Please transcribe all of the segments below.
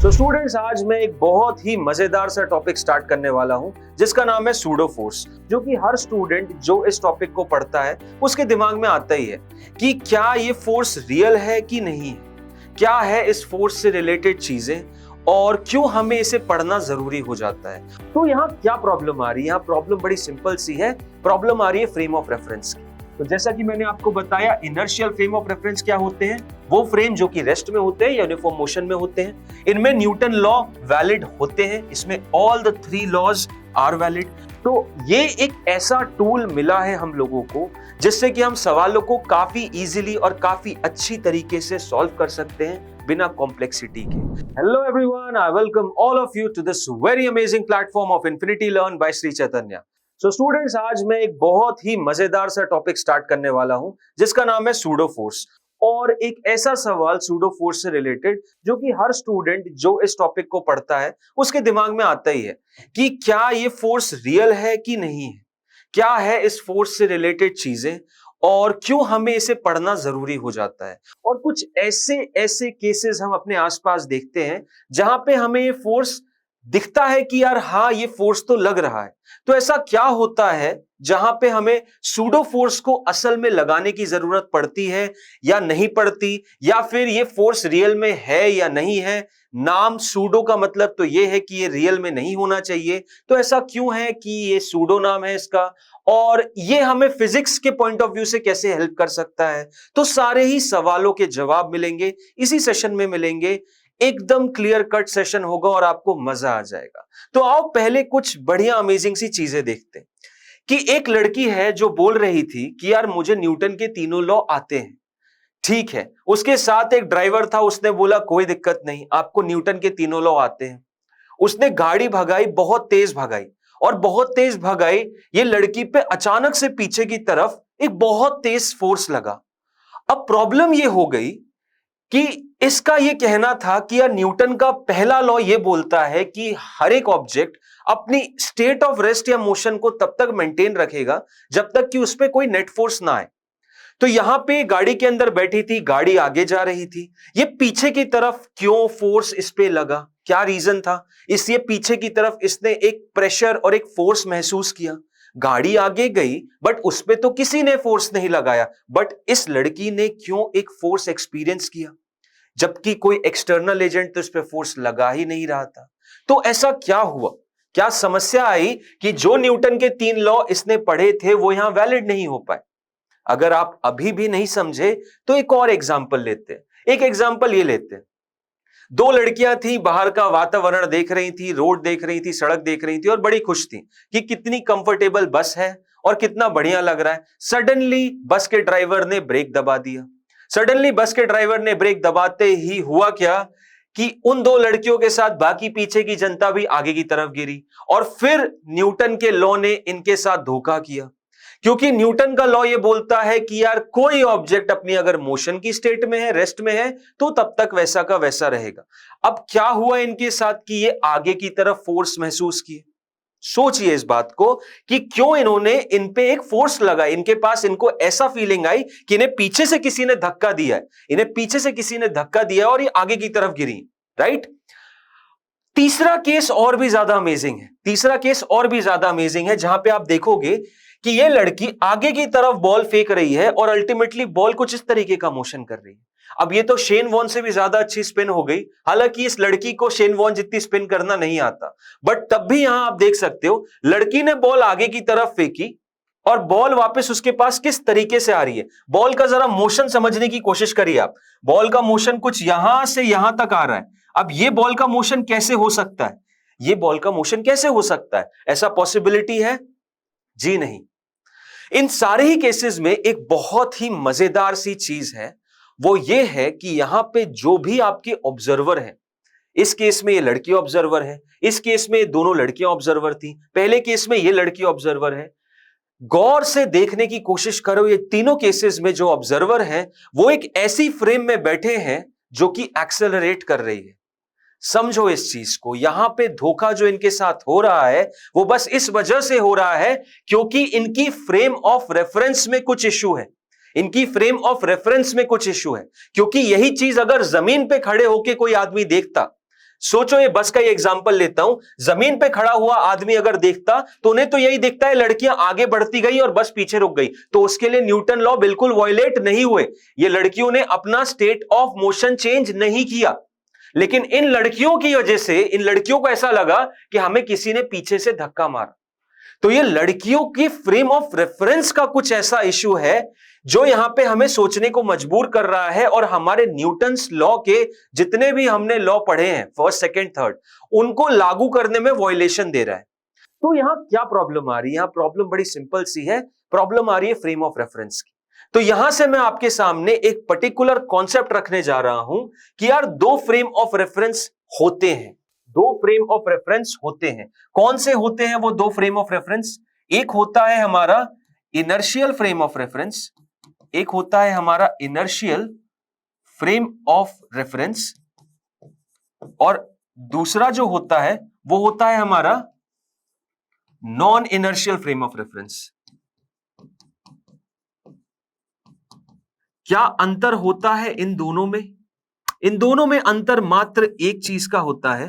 तो स्टूडेंट्स, आज मैं एक बहुत ही मजेदार सा टॉपिक स्टार्ट करने वाला हूं जिसका नाम है सूडो फोर्स, जो कि हर स्टूडेंट जो इस टॉपिक को पढ़ता है उसके दिमाग में आता ही है कि क्या ये फोर्स रियल है कि नहीं है, क्या है इस फोर्स से रिलेटेड चीजें और क्यों हमें इसे पढ़ना जरूरी हो जाता है। तो यहाँ क्या प्रॉब्लम आ रही है? यहाँ प्रॉब्लम बड़ी सिंपल सी है, प्रॉब्लम आ रही है फ्रेम ऑफ रेफरेंस की। तो जैसा कि मैंने आपको बताया, इनर्शियल फ्रेम ऑफ रेफरेंस क्या होते हैं? वो फ्रेम जो कि रेस्ट में होते हैं या यूनिफॉर्म मोशन में होते हैं। इनमें न्यूटन लॉ वैलिड होते हैं, इसमें all the 3 laws are valid. तो ये एक ऐसा टूल मिला है हम लोगों को जिससे कि हम सवालों को काफी इजीली और काफी अच्छी तरीके से सॉल्व कर सकते हैं बिना कॉम्प्लेक्सिटी के। Hello everyone, I welcome all of you to this very amazing platform of infinity learn by Sri Chaitanya. So students, आज मैं एक बहुत ही मजेदार सा टॉपिक स्टार्ट करने वाला हूं जिसका नाम है सूडो फोर्स, और एक ऐसा सवाल सूडो फोर्स से रिलेटेड जो कि हर स्टूडेंट जो इस टॉपिक को पढ़ता है उसके दिमाग में आता ही है कि क्या ये फोर्स रियल है कि नहीं है, क्या है इस फोर्स से रिलेटेड चीजें और क्यों हमें इसे पढ़ना जरूरी हो जाता है। और कुछ ऐसे ऐसे केसेस हम अपने आसपास देखते हैं जहां पे हमें ये फोर्स दिखता है कि यार हाँ, ये फोर्स तो लग रहा है। तो ऐसा क्या होता है जहां पे हमें सूडो फोर्स को असल में लगाने की जरूरत पड़ती है या नहीं पड़ती, या फिर ये फोर्स रियल में है या नहीं है? नाम सूडो का मतलब तो ये है कि ये रियल में नहीं होना चाहिए, तो ऐसा क्यों है कि ये सूडो नाम है इसका, और ये हमें फिजिक्स के पॉइंट ऑफ व्यू से कैसे हेल्प कर सकता है? तो सारे ही सवालों के जवाब मिलेंगे इसी सेशन में मिलेंगे। एकदम क्लियर कट सेशन होगा और आपको मजा आ जाएगा। तो आओ पहले कुछ बढ़िया अमेजिंग सी चीजें देखते हैं कि एक लड़की है जो बोल रही थी कि यार मुझे न्यूटन के तीनों लॉ आते हैं। ठीक है, उसके साथ एक ड्राइवर था, उसने बोला कोई दिक्कत नहीं, आपको न्यूटन के तीनों लॉ आते हैं। उसने गाड़ी भगाई, बहुत तेज भगाई, और बहुत तेज भगाई, ये लड़की पे अचानक से पीछे की तरफ एक बहुत तेज फोर्स लगा। अब प्रॉब्लम ये हो गई कि इसका यह कहना था कि यार न्यूटन का पहला लॉ यह बोलता है कि हर एक ऑब्जेक्ट अपनी स्टेट ऑफ रेस्ट या मोशन को तब तक मेंटेन रखेगा जब तक कि उस पर कोई नेट फोर्स ना आए। तो यहां पे गाड़ी के अंदर बैठी थी, गाड़ी आगे जा रही थी, ये पीछे की तरफ क्यों फोर्स इस पे लगा? क्या रीजन था? इसलिए पीछे की तरफ इसने एक प्रेशर और एक फोर्स महसूस किया। गाड़ी आगे गई बट उस पे तो किसी ने फोर्स नहीं लगाया, बट इस लड़की ने क्यों एक फोर्स एक्सपीरियंस किया जबकि कोई एक्सटर्नल एजेंट तो इस पे फोर्स लगा ही नहीं रहा था? तो ऐसा क्या हुआ? क्या समस्या आई कि जो न्यूटन के 3 लॉ इसने पढ़े थे वो यहां वैलिड नहीं हो पाए? अगर आप अभी भी नहीं समझे तो एक और एग्जाम्पल लेते हैं। एक एग्जाम्पल ये लेते हैं, 2 लड़कियां थी, बाहर का वातावरण देख रही थी, रोड देख रही थी, सड़क देख रही थी और बड़ी खुश थी कि कितनी कंफर्टेबल बस है और कितना बढ़िया लग रहा है। सडनली बस के ड्राइवर ने ब्रेक दबा दिया। सडनली बस के ड्राइवर ने ब्रेक दबाते ही हुआ क्या कि उन 2 लड़कियों के साथ बाकी पीछे की जनता भी आगे की तरफ गिरी, और फिर न्यूटन के लॉ ने इनके साथ धोखा किया। क्योंकि न्यूटन का लॉ ये बोलता है कि यार कोई ऑब्जेक्ट अपनी अगर मोशन की स्टेट में है, रेस्ट में है, तो तब तक वैसा का वैसा रहेगा। अब क्या हुआ इनके साथ कि ये आगे की तरफ फोर्स महसूस किए? सोचिए इस बात को कि क्यों इन्होंने इन पे एक फोर्स लगाई। इनके पास, इनको ऐसा फीलिंग आई कि इन्हें पीछे से किसी ने धक्का दिया है, इन्हें पीछे से किसी ने धक्का दिया और ये आगे की तरफ गिरी। राइट? तीसरा केस और भी ज्यादा अमेजिंग है। तीसरा केस और भी ज्यादा अमेजिंग है जहां पे आप देखोगे कि ये लड़की आगे की तरफ बॉल फेंक रही है और अल्टीमेटली बॉल कुछ इस तरीके का मोशन कर रही है। अब ये तो शेन वॉन से भी ज्यादा अच्छी स्पिन हो गई, हालांकि इस लड़की को शेन वॉन जितनी स्पिन करना नहीं आता, बट तब भी यहां आप देख सकते हो लड़की ने बॉल आगे की तरफ फेंकी और बॉल वापस उसके पास किस तरीके से आ रही है। बॉल का जरा मोशन समझने की कोशिश करिए आप। बॉल का मोशन कुछ यहां से यहां तक आ रहा है। अब ये बॉल का मोशन कैसे हो सकता है? ये बॉल का मोशन कैसे हो सकता है? ऐसा पॉसिबिलिटी है? जी नहीं। इन सारे ही केसेस में एक बहुत ही मजेदार सी चीज है, वो ये है कि यहां पे जो भी आपके ऑब्जर्वर है, इस केस में ये लड़की ऑब्जर्वर है, इस केस में ये दोनों लड़कियां ऑब्जर्वर थी, पहले केस में ये लड़की ऑब्जर्वर है। गौर से देखने की कोशिश करो, ये तीनों केसेस में जो ऑब्जर्वर हैं वो एक ऐसी फ्रेम में बैठे हैं जो कि एक्सेलरेट कर रही है। समझो इस चीज को, यहां पे धोखा जो इनके साथ हो रहा है वो बस इस वजह से हो रहा है क्योंकि इनकी फ्रेम ऑफ रेफरेंस में कुछ इश्यू है। इनकी फ्रेम ऑफ रेफरेंस में कुछ इश्यू है, क्योंकि यही चीज अगर जमीन पे खड़े होके कोई आदमी देखता, सोचो, ये बस का ही एग्जांपल लेता हूं। जमीन पे खड़ा हुआ आदमी अगर देखता तो उन्हें तो यही दिखता है लड़कियां आगे बढ़ती गई और बस पीछे रुक गई, तो उसके लिए न्यूटन लॉ बिल्कुल वायलेट नहीं हुए। ये लड़कियों ने अपना स्टेट ऑफ मोशन चेंज नहीं किया, लेकिन इन लड़कियों की वजह से इन लड़कियों को ऐसा लगा कि हमें किसी ने पीछे से धक्का मारा। तो ये लड़कियों की फ्रेम ऑफ रेफरेंस का कुछ ऐसा इशू है जो यहां पे हमें सोचने को मजबूर कर रहा है, और हमारे न्यूटन्स लॉ के जितने भी हमने लॉ पढ़े हैं फर्स्ट सेकंड थर्ड, उनको लागू करने में वायलेशन दे रहा है। तो यहां क्या प्रॉब्लम आ रही है? यहां प्रॉब्लम बड़ी सिंपल सी है, प्रॉब्लम आ रही है फ्रेम ऑफ रेफरेंस की। तो यहां से मैं आपके सामने एक पर्टिकुलर कॉन्सेप्ट रखने जा रहा हूं कि यार दो फ्रेम ऑफ रेफरेंस होते हैं, दो फ्रेम ऑफ रेफरेंस होते हैं। कौन से होते हैं वो दो फ्रेम ऑफ रेफरेंस? एक होता है हमारा इनर्शियल फ्रेम ऑफ रेफरेंस, एक होता है हमारा इनर्शियल फ्रेम ऑफ रेफरेंस, और दूसरा जो होता है वो होता है हमारा non inertial frame of reference. क्या अंतर होता है इन दोनों में? इन दोनों में अंतर मात्र एक चीज का होता है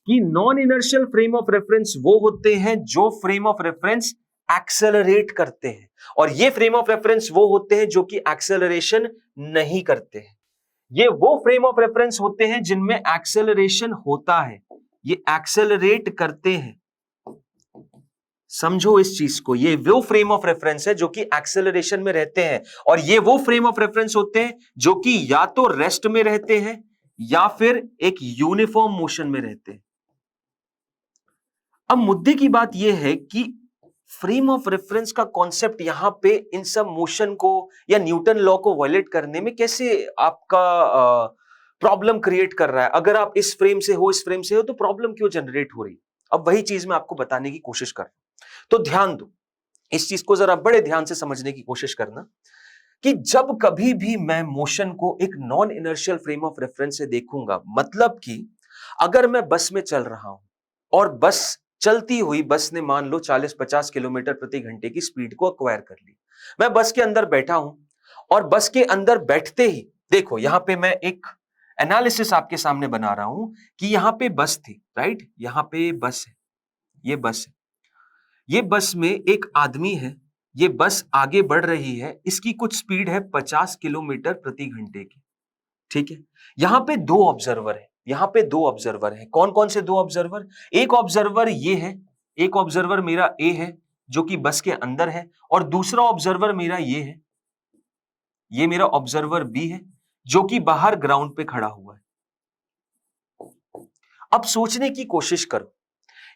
कि non inertial frame of reference वो होते हैं जो फ्रेम ऑफ रेफरेंस एक्सेलरेट करते हैं, और ये फ्रेम ऑफ रेफरेंस वो होते हैं जो कि एक्सेलरेशन नहीं करते हैं। ये वो फ्रेम ऑफ रेफरेंस होते हैं जिनमें एक्सेलरेशन होता है, ये एक्सेलरेट करते हैं। समझो इस चीज को, ये वो फ्रेम ऑफ रेफरेंस है जो कि एक्सेलरेशन में रहते हैं, और ये वो फ्रेम ऑफ रेफरेंस होते हैं जो कि या तो रेस्ट में रहते हैं या फिर एक यूनिफॉर्म मोशन में रहते हैं। अब मुद्दे की बात यह है कि फ्रेम ऑफ रेफरेंस का कॉन्सेप्ट यहां पे इन सब मोशन को या न्यूटन लॉ को वायलेट करने में कैसे आपका प्रॉब्लम क्रिएट कर रहा है। अगर आप इस फ्रेम से हो, इस फ्रेम से हो, तो प्रॉब्लम क्यों जनरेट हो रही है? अब वही चीज मैं आपको बताने की कोशिश कर रहा हूं। तो ध्यान दो, इस चीज को जरा बड़े ध्यान से समझने की कोशिश करना कि जब कभी भी मैं मोशन को एक non inertial frame of reference से देखूंगा, मतलब कि अगर मैं बस में चल रहा हूं और बस चलती हुई बस ने मान लो 40-50 किलोमीटर प्रति घंटे की स्पीड को अक्वायर कर ली, मैं बस के अंदर बैठा हूं, और बस के अंदर बैठते ही देखो यहां पे मैं एक एनालिसिस आपके सामने बना रहा हूं कि यहां पे बस थी, राइट? यहां पे बस है, ये बस है, ये बस में एक आदमी है, ये बस आगे बढ़ रही है, इसकी कुछ स्पीड है 50 किलोमीटर प्रति घंटे की, ठीक है? यहां पे दो ऑब्जर्वर है, यहां पे दो ऑब्जर्वर है। कौन कौन से दो ऑब्जर्वर? एक ऑब्जर्वर ये है, एक ऑब्जर्वर मेरा ए है जो कि बस के अंदर है, और दूसरा ऑब्जर्वर मेरा ये है, ये मेरा ऑब्जर्वर बी है जो कि बाहर ग्राउंड पे खड़ा हुआ है। अब सोचने की कोशिश करो,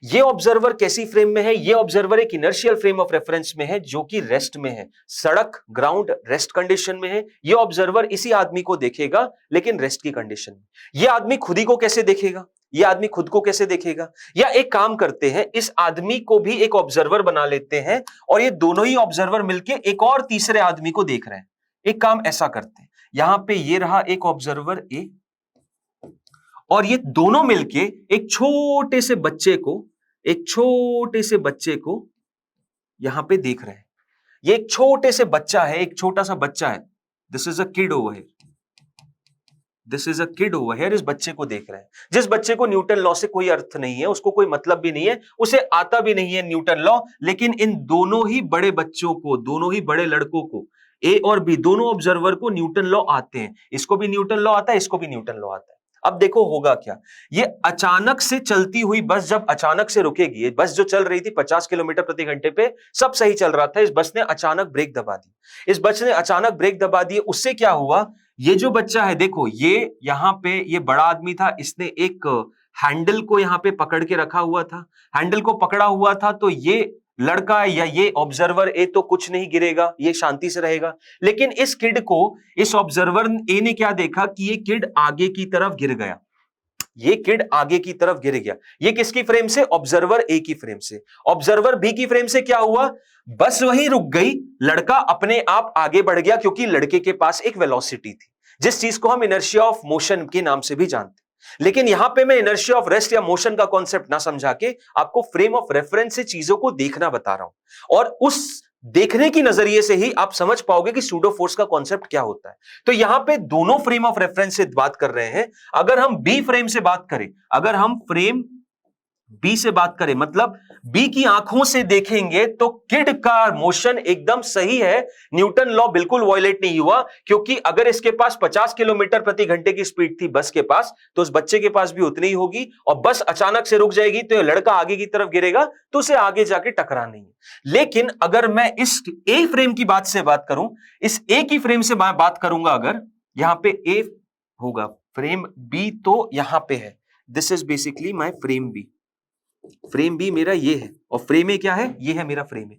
ये ऑब्जर्वर कैसी फ्रेम में है? ये ऑब्जर्वर एक इनर्शियल फ्रेम ऑफ रेफरेंस में है जो कि रेस्ट में है, सड़क ग्राउंड रेस्ट कंडीशन में है। ये ऑब्जर्वर इसी आदमी को देखेगा लेकिन रेस्ट की कंडीशन में। ये आदमी खुद ही को कैसे देखेगा? ये आदमी खुद को कैसे देखेगा? या एक काम करते हैं, इस आदमी को भी एक ऑब्जर्वर बना लेते हैं और ये दोनों ही ऑब्जर्वर मिलके एक और तीसरे आदमी को देख रहे हैं। एक काम ऐसा करते हैं, यहां पे ये रहा एक ऑब्जर्वर ए, और ये दोनों मिलके एक छोटे से बच्चे को यहां पे देख रहे हैं। ये एक छोटे से बच्चा है, एक छोटा सा बच्चा है। This is a kid over here, this is a kid over here. इस बच्चे को देख रहे हैं, जिस बच्चे को न्यूटन लॉ से कोई अर्थ नहीं है, उसको कोई मतलब भी नहीं है, उसे आता भी नहीं है न्यूटन लॉ। लेकिन इन दोनों ही बड़े बच्चों को, दोनों ही बड़े लड़कों को, ए और बी, दोनों ऑब्जर्वर को न्यूटन लॉ आते हैं। इसको भी न्यूटन लॉ आता है, इसको भी न्यूटन लॉ आता है। अब देखो होगा क्या, ये अचानक से चलती हुई बस जब अचानक से रुकेगी, ये बस जो चल रही थी 50 किलोमीटर प्रति घंटे पे, सब सही चल रहा था, इस बस ने अचानक ब्रेक दबा दी। इस बस ने अचानक ब्रेक दबा दी, उससे क्या हुआ, ये जो बच्चा है देखो, ये यहां पे ये बड़ा आदमी था, इसने एक हैंडल को यहां पे पकड़ के रखा हुआ था, हैंडल को पकड़ा हुआ था, तो ये लड़का या ये ऑब्जर्वर ए तो कुछ नहीं गिरेगा, ये शांति से रहेगा। लेकिन इस किड को, इस ऑब्जर्वर ए ने क्या देखा कि ये किड आगे की तरफ गिर गया, ये किड आगे की तरफ गिर गया। ये किसकी फ्रेम से? ऑब्जर्वर ए की फ्रेम से। ऑब्जर्वर बी की फ्रेम से क्या हुआ, बस वहीं रुक गई, लड़का अपने आप आगे बढ़ गया, क्योंकि लड़के के पास एक वेलोसिटी थी, जिस चीज को हम इनर्शिया ऑफ मोशन के नाम से भी जानते हैं। लेकिन यहां पे मैं इनर्शिया ऑफ रेस्ट या मोशन का कॉन्सेप्ट ना समझा के आपको फ्रेम ऑफ रेफरेंस से चीजों को देखना बता रहा हूं, और उस देखने की नजरिए से ही आप समझ पाओगे कि सूडो फोर्स का कॉन्सेप्ट क्या होता है। तो यहां पे दोनों फ्रेम ऑफ रेफरेंस से बात कर रहे हैं। अगर हम बी फ्रेम से बात करें, अगर हम फ्रेम बी से बात करें, मतलब बी की आंखों से देखेंगे तो किड का मोशन एकदम सही है, न्यूटन लॉ बिल्कुल वायलेट नहीं हुआ, क्योंकि अगर इसके पास 50 किलोमीटर प्रति घंटे की स्पीड थी बस के पास, तो उस बच्चे के पास भी उतनी ही होगी, और बस अचानक से रुक जाएगी तो ये लड़का आगे की तरफ गिरेगा तो उसे आगे जाके टकराना नहीं है। लेकिन अगर मैं इस ए फ्रेम की बात से बात करूं, इस ए की फ्रेम से मैं बात करूंगा, अगर यहां पे ए होगा, फ्रेम बी तो यहां पे है, this is basically my frame B, frame B मेरा ये है, और फ्रेम ए क्या है, ये है मेरा फ्रेम ए।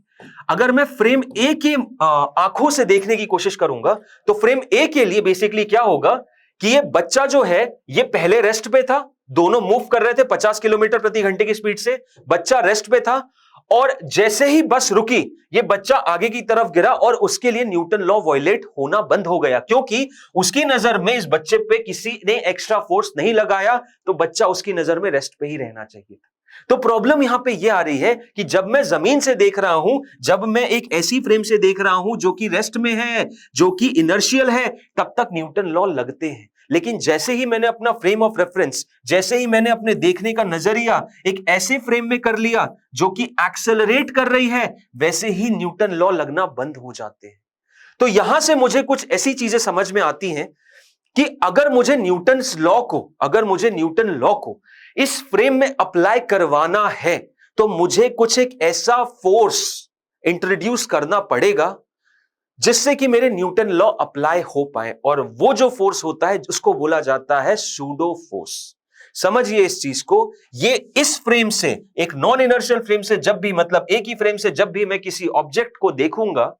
अगर मैं फ्रेम ए के आंखों से देखने की कोशिश करूंगा, तो फ्रेम ए के लिए बेसिकली क्या होगा कि ये बच्चा जो है ये पहले रेस्ट पे था, दोनों मूव कर रहे थे 50 किलोमीटर प्रति घंटे की स्पीड से, बच्चा रेस्ट पे था, और जैसे ही बस रुकी ये बच्चा आगे की तरफ गिरा, और उसके लिए न्यूटन लॉ वायलेट होना बंद हो गया, क्योंकि उसकी नजर में इस बच्चे पे किसी ने एक्स्ट्रा फोर्स नहीं लगाया, तो बच्चा उसकी नजर में रेस्ट पे ही रहना चाहिए था। तो प्रॉब्लम यहां पे ये आ रही है कि जब मैं जमीन से देख रहा हूं, जब मैं एक ऐसी फ्रेम से देख रहा हूं जो कि रेस्ट में है, जो कि इनर्शियल है, तब तक न्यूटन लॉ लगते हैं। लेकिन जैसे ही मैंने अपना फ्रेम ऑफ रेफरेंस, जैसे ही मैंने अपने देखने का नजरिया एक ऐसे फ्रेम में कर लिया जो कि एक्सेलरेट कर रही है, वैसे ही न्यूटन लॉ लगना बंद हो जाते हैं। तो यहां से मुझे कुछ ऐसी चीजें समझ में आती हैं कि अगर मुझे न्यूटन लॉ को इस फ्रेम में अप्लाई करवाना है, तो मुझे कुछ एक ऐसा फोर्स इंट्रोड्यूस करना पड़ेगा जिससे कि मेरे न्यूटन लॉ अप्लाई हो पाए, और वो जो फोर्स होता है उसको बोला जाता है सूडो फोर्स। समझिए इस चीज को, ये इस फ्रेम से, एक नॉन इनर्शियल फ्रेम से जब भी, मतलब एक ही फ्रेम से जब भी मैं किसी ऑब्जेक्ट को देखूंगा,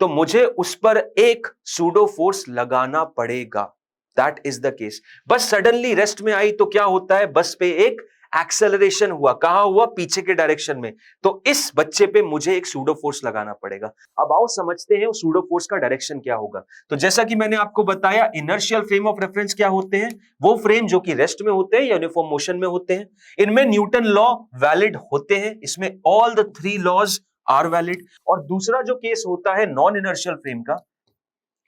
तो मुझे उस पर एक सूडो फोर्स लगाना पड़ेगा। That is the case. बस सडनली रेस्ट में आई तो क्या होता है, बस पे एक एक्सेलरेशन हुआ, कहां हुआ, पीछे के डायरेक्शन में, तो इस बच्चे पे मुझे एक सूडो फोर्स लगाना पड़ेगा। अब आओ समझते हैं सूडो फोर्स का डायरेक्शन क्या होगा। तो जैसा कि मैंने आपको बताया, इनर्शियल फ्रेम ऑफ रेफरेंस क्या होते हैं, वो फ्रेम जो कि रेस्ट में होते हैं या यूनिफॉर्म मोशन में होते हैं, इनमें न्यूटन लॉ वैलिड होते हैं, इसमें all the 3 laws are valid. और दूसरा जो केस होता है नॉन इनर्शियल फ्रेम का,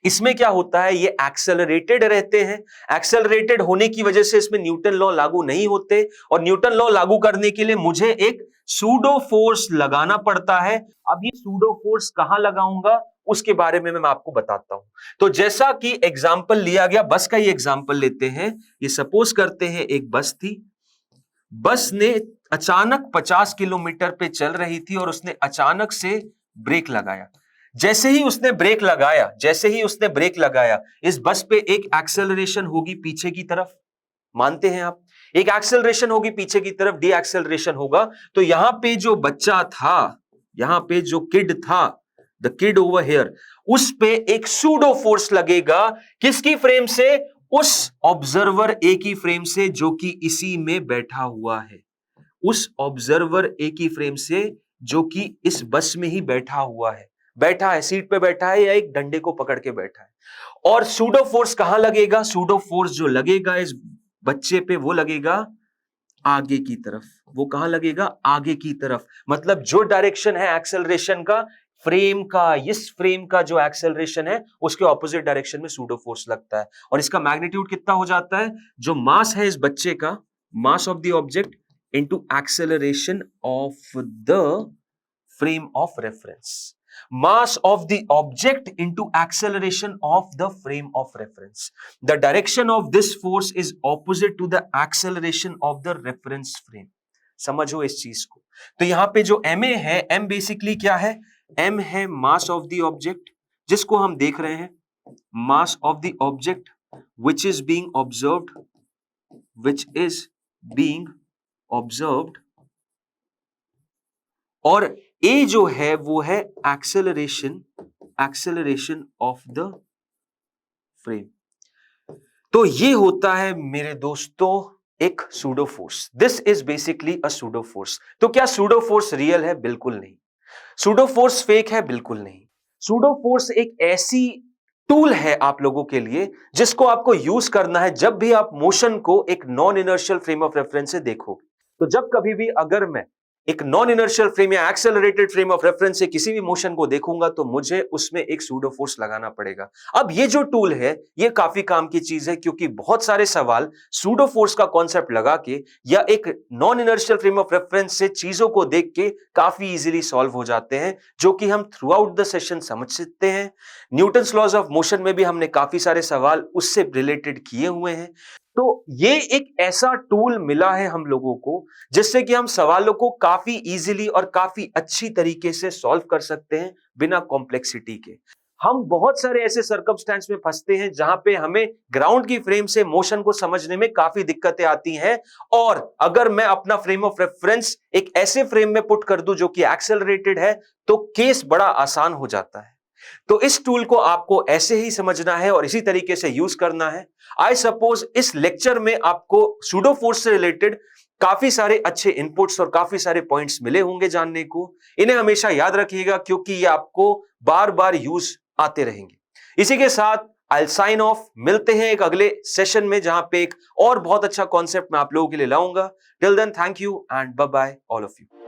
इसमें क्या होता है, ये एक्सेलरेटेड रहते हैं, एक्सेलरेटेड होने की वजह से इसमें न्यूटन लॉ लागू नहीं होते, और न्यूटन लॉ लागू करने के लिए मुझे एक सूडो फोर्स लगाना पड़ता है। अब ये सूडो फोर्स कहां लगाऊंगा उसके बारे में मैं आपको बताता हूं। तो जैसा कि एग्जाम्पल लिया गया, बस का ही एग्जाम्पल लेते हैं। ये सपोज करते हैं एक बस थी, बस ने अचानक 50 किलोमीटर पे चल रही थी और उसने अचानक से ब्रेक लगाया। जैसे ही उसने ब्रेक लगाया, इस बस पे एक एक्सेलरेशन होगी पीछे की तरफ, मानते हैं आप, एक एक्सेलरेशन होगी पीछे की तरफ, डी एक्सेलरेशन होगा। तो यहां पे जो बच्चा था, यहां पे जो किड था, द किड ओवर हियर, उस पे एक सूडो फोर्स लगेगा, किसकी फ्रेम से, उस ऑब्जर्वर ए की फ्रेम से जो कि इसी में बैठा हुआ है, उस ऑब्जर्वर ए की फ्रेम से जो कि इस बस में ही बैठा हुआ है, बैठा है, सीट पे बैठा है या एक डंडे को पकड़ के बैठा है। और सूडो फोर्स कहां लगेगा, सूडो फोर्स जो लगेगा इस बच्चे पे, वो लगेगा आगे की तरफ। वो कहां लगेगा, आगे की तरफ। मतलब जो डायरेक्शन है एक्सेलरेशन का, फ्रेम का, इस फ्रेम का जो एक्सेलरेशन है उसके ऑपोजिट डायरेक्शन में सूडो फोर्स लगता है। और इसका मैग्नीट्यूड कितना हो जाता है, जो मास है इस बच्चे का, mass of the object into acceleration of the frame of reference, mass of the object into acceleration of the frame of reference. The direction of this force is opposite to the acceleration of the reference frame. समझो इस चीज को। तो यहां पे जो ma है, m basically क्या है, m है mass of the object, जिसको हम देख रहे हैं, mass of the object which is being observed, और A जो है वो है एक्सेलरेशन ऑफ द फ्रेम। तो ये होता है मेरे दोस्तों एक pseudo force. This is basically a pseudo force. तो क्या सूडो फोर्स रियल है? बिल्कुल नहीं। सूडो फोर्स फेक है? बिल्कुल नहीं। सूडो फोर्स एक ऐसी टूल है आप लोगों के लिए जिसको आपको यूज करना है जब भी आप मोशन को एक non inertial frame of reference से देखोगे। तो जब कभी भी अगर मैं एक नॉन इनर्शियल फ्रेम या एक्सेलरेटेड फ्रेम ऑफ रेफरेंस से किसी भी मोशन को देखूंगा तो मुझे उसमें एक सूडो फोर्स लगाना पड़ेगा। अब ये जो टूल है ये काफी काम की चीज है, क्योंकि बहुत सारे सवाल सूडो फोर्स का कॉन्सेप्ट लगा के या एक non inertial frame of reference से चीजों को देख के काफी इजीली सॉल्व हो जाते हैं, जो कि हम थ्रू आउट द सेशन समझ सकते हैं। न्यूटन्स लॉज ऑफ मोशन में भी हमने काफी सारे सवाल उससे रिलेटेड किए हुए हैं। तो ये एक ऐसा टूल मिला है हम लोगों को जिससे कि हम सवालों को काफी इजीली और काफी अच्छी तरीके से सॉल्व कर सकते हैं बिना कॉम्प्लेक्सिटी के। हम बहुत सारे ऐसे सर्कमस्टेंस में फंसते हैं जहां पे हमें ग्राउंड की फ्रेम से मोशन को समझने में काफी दिक्कतें आती हैं, और अगर मैं अपना फ्रेम ऑफ रेफरेंस एक ऐसे फ्रेम में पुट कर दूं जो कि एक्सेलरेटेड है तो केस बड़ा आसान हो जाता है। तो इस टूल को आपको ऐसे ही समझना है और इसी तरीके से यूज करना है। आई सपोज इस लेक्चर में आपको सूडो फोर्स से रिलेटेड काफी सारे अच्छे इनपुट्स और काफी सारे पॉइंट्स मिले होंगे जानने को। इन्हें हमेशा याद रखिएगा क्योंकि ये आपको बार बार यूज आते रहेंगे। इसी के साथ आई साइन ऑफ। मिलते हैं एक अगले सेशन में जहां पे एक और बहुत अच्छा कॉन्सेप्ट मैं आप लोगों के लिए लाऊंगा। Till then thank you and bye bye all of you.